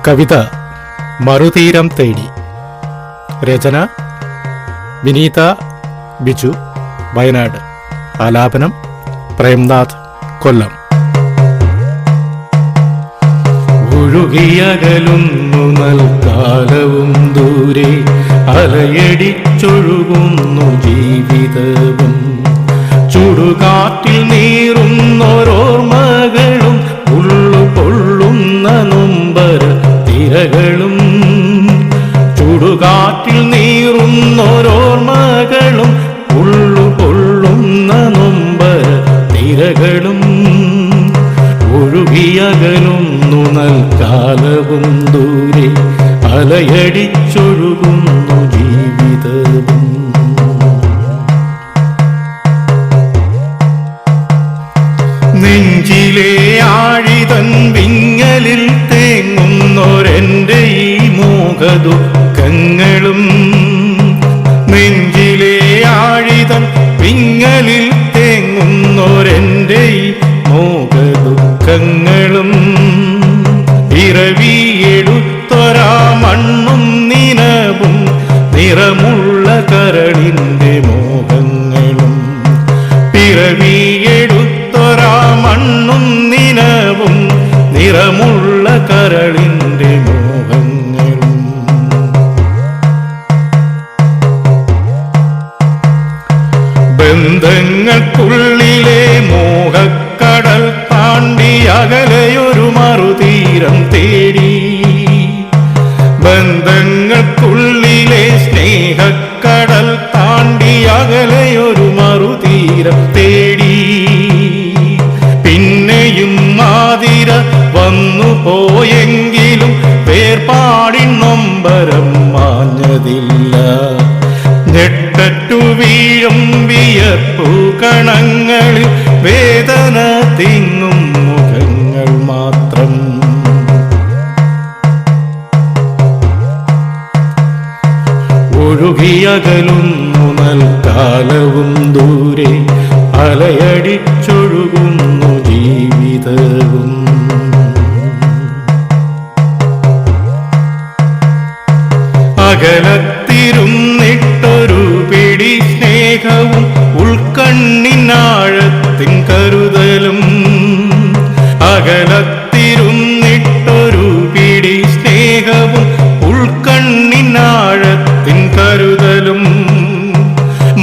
കവിത മറുതീരം തേടി. രചന വിനീത ബിജു, വയനാട്. ആലാപനം പ്രേംനാഥ്, കൊല്ലം. ഒഴുകിയകലുന്നു നൽകാലവും ദൂരെ, അലയടിച്ചൊഴുകുന്നു ജീവിതവും. ചുടുകാറ്റിൽ നീറുന്നോരോർമ്മകളും ഉള്ളുകൊള്ളുന്ന നൊമ്പര തിരകളും. ചുടുകാറ്റിൽ നീറുന്നോരോർമ്മകളും ഉള്ളുകൊള്ളുന്ന നൊമ്പര തിരകളും. ഒഴുകിയകലുന്നു നൽകാലവും ദൂരെ, അലയടിച്ചൊഴുകുന്നു ജീവിതവും. നെഞ്ചിലെ ആഴിതൻ വിങ്ങലിൽ തേങ്ങുന്നോരെൻ്റെ ഈ മോഹദുഃഖങ്ങളും. നെഞ്ചിലെ ആഴിതൻ വിങ്ങലിൽ തേങ്ങുന്നോരെൻ്റെ ഈ മോഹദുഃഖങ്ങളും. പിറവിയെടുത്തൊരാ മണ്ണും നിനവും നിറമുള്ള കരളിൻ്റെ മോഹങ്ങളും. പിറവിയെടുത്തൊരാ മണ്ണും നിനവും നിറമുള്ള കരളിൻ്റെ മോഹങ്ങളും. ബന്ധങ്ങൾക്കുള്ളിലെ മോഹക്കടൽ താണ്ടി അകലെയൊരു മറുതീരം തേടി. ബന്ധങ്ങൾക്കുള്ളിലെ സ്നേഹക്കടൽ താണ്ടി അകലെയൊരു മറുതീരം തേടി. പിന്നെയും ആതിര വന്നു പോയെങ്കിലും വേർപാടിൻ നൊമ്പരം മാഞ്ഞതില്ല. ഞെട്ടറ്റു വീഴും വിയർപ്പു കണങ്ങളിൽ വേദന തിങ്ങും മുഖങ്ങൾ മാത്രം. ഒഴുകിയകലുന്നു നൽകാലവും ദൂരെ, അലയടിച്ചൊഴുകുന്നു ജീവിതവും. അകലത്തിരുന്നിട്ടൊരു പിടി സ്നേഹവും ഉൾക്കണ്ണിനാഴത്തിൻ കരുതലും. അകലത്തിരുന്നിട്ടൊരു പിടി സ്നേഹവും ഉൾക്കണ്ണിനാഴത്തിൻ കരുതലും.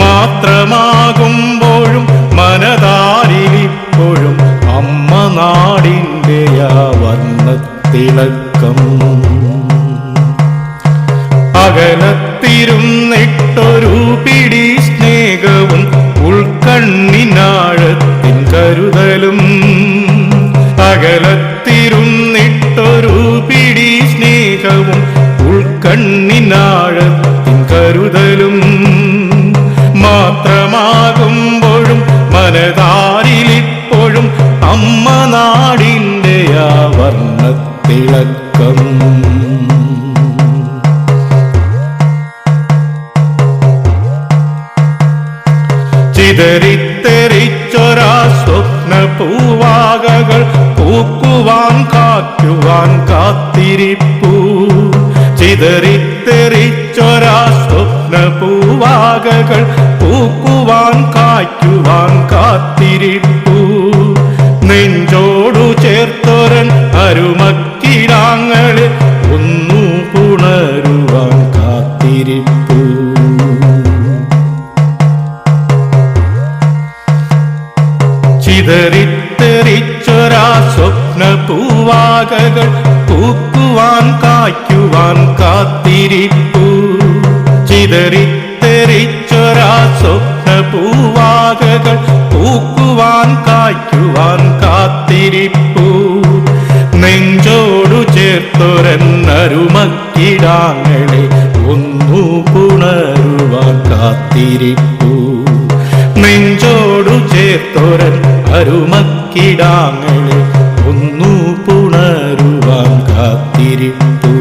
മാത്രമാകുമ്പോഴും മനതാരിലിപ്പോഴും അമ്മ നാടിൻ്റെ ആ വർണ്ണത്തിളക്കം. അകലത്തിരുന്നിട്ടൊരു പിടി സ്നേഹവും ഉൾക്കണ്ണിനാഴത്തിൻ കരുതലും. അകലത്തിരുന്നിട്ടൊരു പിടി സ്നേഹവും ഉൾക്കണ്ണിനാഴത്തിൻ കരുതലും. മാത്രമാകുമ്പോഴും മനതാരിലിപ്പോഴും അമ്മ നാടിൻ്റെ ആ വർണ്ണത്തിളക്കം. ചിതറിത്തെറിച്ചൊരാ സ്വപ്ന പൂവാകകൾ പൂക്കുവാൻ കാറ്റുവാൻ കാത്തിരിപ്പൂ. ചിതറിത്തെറിച്ചൊരാ സ്വപ്ന പൂവാകകൾ പൂക്കുവാൻ കാറ്റുവാൻ കാത്തിരിപ്പൂ. നെഞ്ചോടു ചേർത്തൊരൻ അരുമക്കിടാങ്ങളെ ഒന്നു പുണരുവാൻ കാത്തിരിപ്പൂ. ചിതറിത്തെറിച്ചൊരാ സ്വപ്ന പൂവാകകൾ പൂക്കുവാൻ കായ്ക്കുവാൻ കാത്തിരിപ്പൂ. ചിതറിത്തെറിച്ചൊരാ സ്വപ്ന പൂവാകകൾ പൂക്കുവാൻ കായ്ക്കുവാൻ കാത്തിരിപ്പൂ. നെഞ്ചോടു ചേർത്തൊരൻ അരുമക്കിടാങ്ങളെ ഒന്നു പുണരുവാൻ കാത്തിരിപ്പൂ. നെഞ്ചോടു ചേർത്തൊരൻ അരുമക്കിടാങ്ങളെ ഒന്നു പുണരുവാൻ കാത്തിരിപ്പൂ.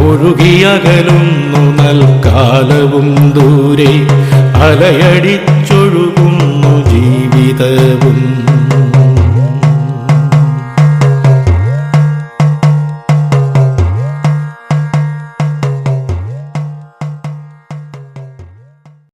ഒഴുകിയകലുന്നു നൽകാലവും ദൂരെ, അലയടി